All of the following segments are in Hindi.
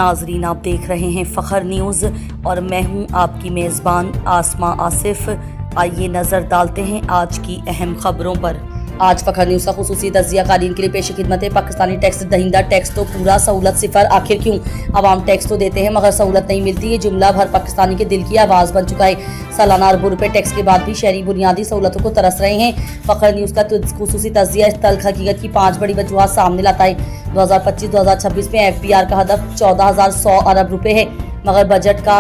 नाजरीन, आप देख रहे हैं फ़ख्र न्यूज़ और मैं हूं आपकी मेज़बान आसमा आसिफ। आइए नज़र डालते हैं आज की अहम खबरों पर। आज फ़ख्र न्यूज़ का खुसूसी तज़िया कालीन के लिए पेश खिदमत है। पाकिस्तानी टैक्स दहिंदा टैक्स तो पूरा, सहूलत सिफर, आखिर क्यों? अवाम टैक्स तो देते हैं मगर सहूलत नहीं मिलती। ये जुमला भर पाकिस्तानी के दिल की आवाज़ बन चुका है। सालाना अरबों रुपए टैक्स के बाद भी शहरी बुनियादी सहूलतों को तरस रहे हैं। फ़ख्र न्यूज़ का खुसूसी तज़िया इस तल्ख हकीकत की 5 बड़ी वजूहात सामने लाता है। 2025-2026 में FBR का हदफ 14,100 अरब रुपए है, मगर बजट का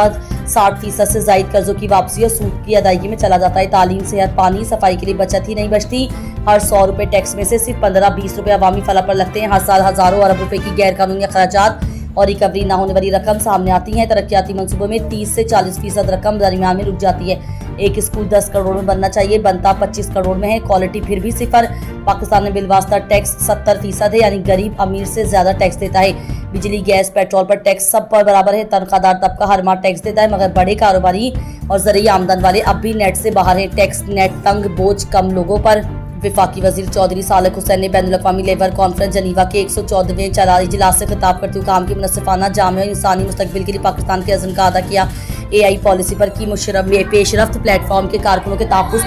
60% से ज़ायद कर्जों की वापसी और सूद की अदायगी में चला जाता है। तालीम, सेहत, पानी, सफाई के लिए बचत ही नहीं बचती। हर 100 रुपए टैक्स में से सिर्फ 15-20 रुपए अवामी फला पर लगते हैं। हर साल हजारों अरब रुपए की गैर कानूनी अखराजात और रिकवरी न होने वाली रकम सामने आती है। तरक्याती मंसूबों में 30 से 40% रकम दरमियान में रुक जाती है। एक स्कूल 10 करोड़ में बनना चाहिए, बनता 25 करोड़ में है। क्वालिटी फिर भी सिफर। पाकिस्तान में बिलवास्ता टैक्स 70% है, यानी गरीब अमीर से ज्यादा टैक्स देता है। बिजली, गैस, पेट्रोल पर टैक्स सब पर बराबर है। तनख्वाहदार तबका हर माह टैक्स देता है, मगर बड़े कारोबारी और ज़रूरी आमदन वाले अब भी नेट से बाहर है। टैक्स नेट तंग, बोझ कम लोगों पर। विफाकी वजीर चौधरी सालिक हुसैन ने बैनुल-अक़वामी लेबर कॉन्फ्रेंस जनीवा के 114वें चराई इजलास से खिताब करते हुए काम की मुनसिफाना, जामे और इंसानी मुस्तकबिल के लिए पाकिस्तान के अज़्म का अदा किया। AI पॉलिसी पर की पेशरफ्त, प्लेटफॉर्म के कारकुनों के तहफ़्फ़ुज़,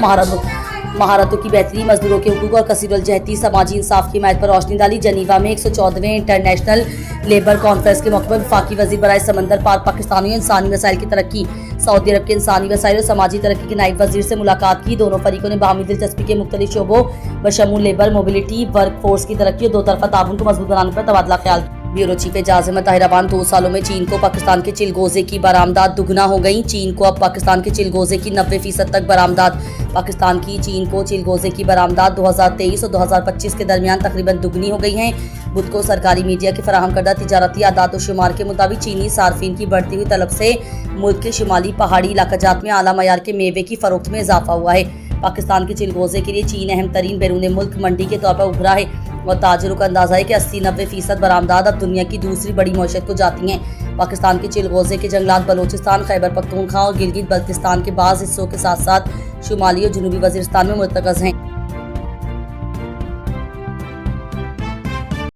महारतों की बेहतरी, मजदूरों के हुकूक और कसीरुल जहती समाजी इंसाफ की हिमायत पर रोशनी डाली। जनीवा में 114वें इंटरनेशनल लेबर कॉन्फ्रेंस के मौके पर वफाकी वजीर बराए समंदर पार पाकिस्तानियों इंसानी वसाइल की तरक्की, सऊदी अरब के इंसानी वसाइल और समाजी तरक्की के नायब वजीर से मुलाकात की। दोनों फरीकों ने बाहमी दिलचस्पी के मुख्तलिफ शोबों बशमूल लेबर, मोबिलिटी, वर्क फोर्स की तरक्की और दो तरफा ताउन को मजबूत बनाने पर तबादला ख्याल। ब्यूरो चीफ एजाज अहमद ताहिराबान 2 सालों में चीन को पाकिस्तान के चिलगोजे की बरामदात दुगना हो गई। चीन को अब पाकिस्तान के चिलगोजे की 90% तक बरामदात। पाकिस्तान की चीन को चिलगोजे की बरामदात 2023 और 2025 के दरमियान तकरीबन दुगनी हो गई हैं। बुध को सरकारी मीडिया के फराहम करदा तिजारती आदात शुमार के मुताबिक चीनी सार्फिन की बढ़ती हुई तलब से मुल्क के शुमाली पहाड़ी इलाकाजात में आला मयार के मेवे की फरोख्त में इजाफा हुआ है। पाकिस्तान के चिलगोजे के लिए चीन अहम तरीन बैरून मुल्क मंडी के तौर पर उभरा है और ताजरों का अंदाजा है कि 80-90% बरामदात अब दुनिया की दूसरी बड़ी मौशियत को जाती हैं। पाकिस्तान के चिलगोजे के जंगलात बलोचिस्तान, खैबर पख्तूनख्वा और गिलगित बल्तिस्तान के बाज़ हिस्सों के साथ साथ शुमाली और जनूबी वजीरिस्तान में मुर्तकज़ हैं।